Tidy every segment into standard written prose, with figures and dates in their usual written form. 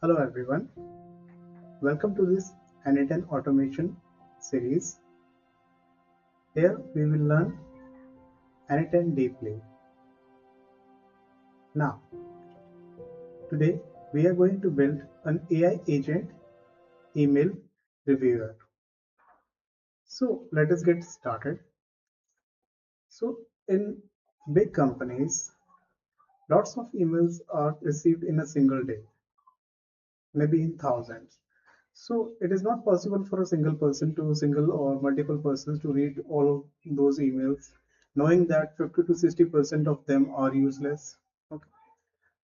Hello everyone, welcome to this n8n automation series. Here we will learn n8n deeply. Now, today we are going to build an AI agent email reviewer. So let us get started. So in big companies, lots of emails are received in a single day, maybe in thousands. So it is not possible for a single or multiple persons to read all of those emails, knowing that 50 to 60% of them are useless. Okay.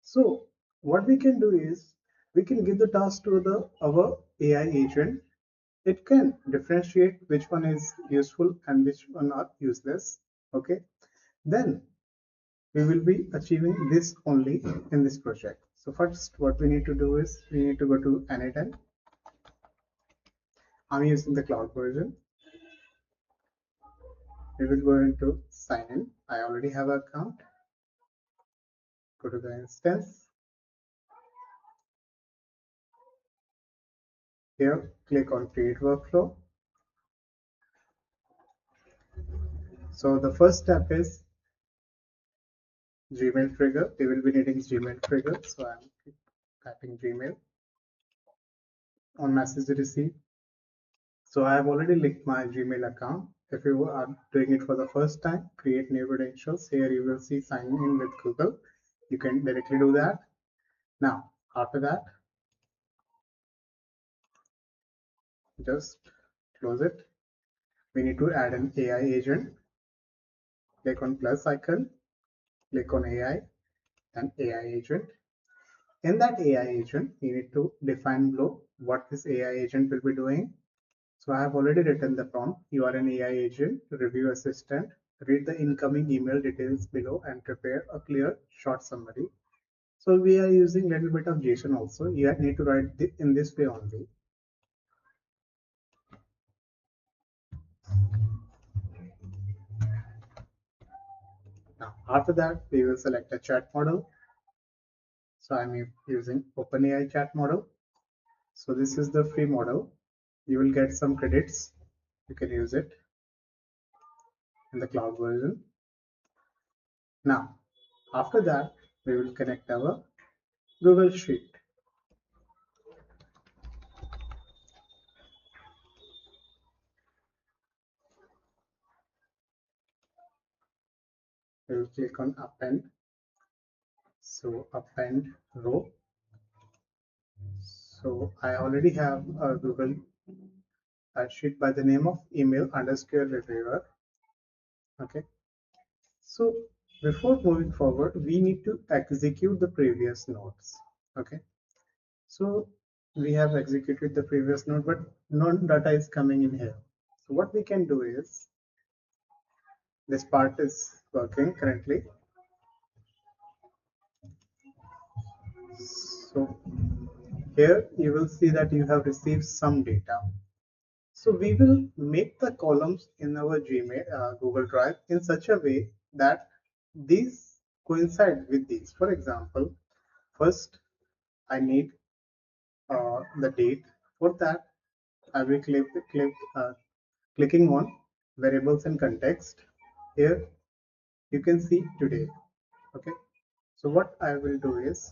So what we can do is we can give the task to the our AI agent. It can differentiate which one is useful and which one are useless. Okay. Then we will be achieving this only in this project. So first, what we need to do is we need to go to n8n. I'm using the cloud version. We will go into sign in. I already have an account. Go to the instance. Here, click on create workflow. So the first step is Gmail trigger. We will be needing Gmail trigger. So I'm typing Gmail on message received. So I have already linked my Gmail account. If you are doing it for the first time, create new credentials. Here you will see sign in with Google. You can directly do that. Now, after that, just close it. We need to add an AI agent. Click on plus icon, click on AI and AI agent. In that AI agent, you need to define below what this AI agent will be doing. So I have already written the prompt. You are an AI agent, review assistant. Read the incoming email details below and prepare a clear short summary. So we are using a little bit of JSON also. You need to write in this way only. Now, after that, we will select a chat model. So I'm using OpenAI chat model. So this is the free model. You will get some credits. You can use it in the cloud version. Now, after that, we will connect our Google Sheet. We will click on append. So append row. So I already have a Google sheet by the name of email underscore reviewer. Okay. So before moving forward, we need to execute the previous nodes. Okay. So we have executed the previous node, but no data is coming in here. So what we can do is, this part is working currently. So here you will see that you have received some data. So we will make the columns in our Gmail, Google Drive in such a way that these coincide with these. For example, first I need the date. For that, I will clicking on variables and context. Here you can see today. Okay. So what I will do is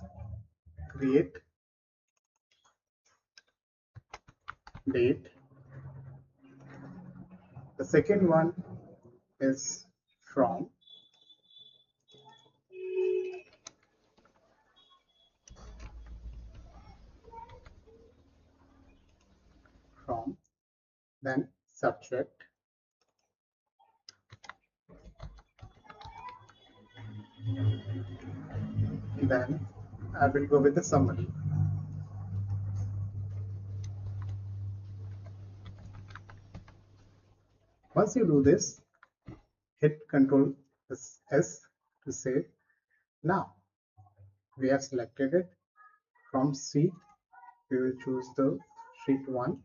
create date. The second one is from. From, then subject, then I will go with the summary. Once you do this, hit Ctrl S to save. Now we have selected it. From sheet, we will choose the sheet 1.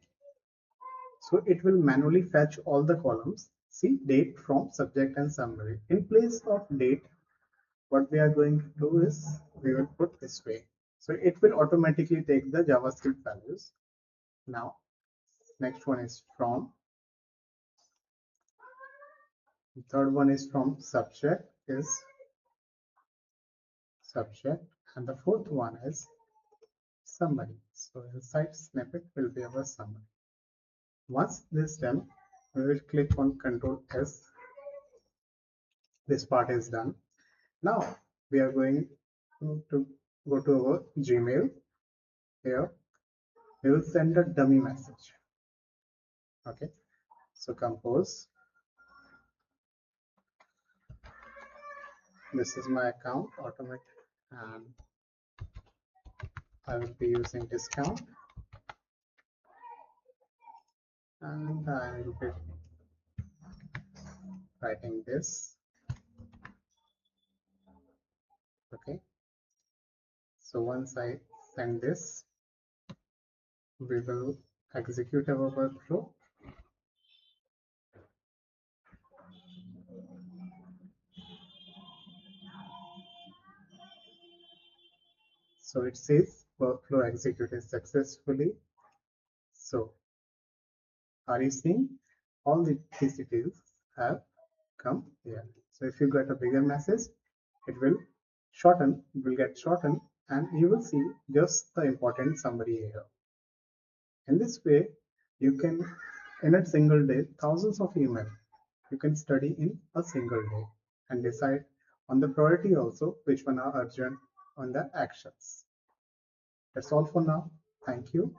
So it will manually fetch all the columns. See, date, from, subject and summary. In place of date, what we are going to do is we will put this way. So it will automatically take the JavaScript values. Now, next one is from. The third one is from subject is subject, and the fourth one is summary. So inside snippet will be our summary. Once this done, we will click on Control S. This part is done. Now we are going to go to our Gmail. Here we will send a dummy message. Okay, so compose. This is my account, automatic, and I will be using discount, and I will be writing this. Okay, so once I send this, we will execute our workflow. So it says workflow executed successfully. So are you seeing all the details have come here? So if you get a bigger message, it will get shortened, and you will see just the important summary here. In this way, you can, in a single day, thousands of emails you can study in a single day and decide on the priority also, which one are urgent on the actions. That's all for now. Thank you.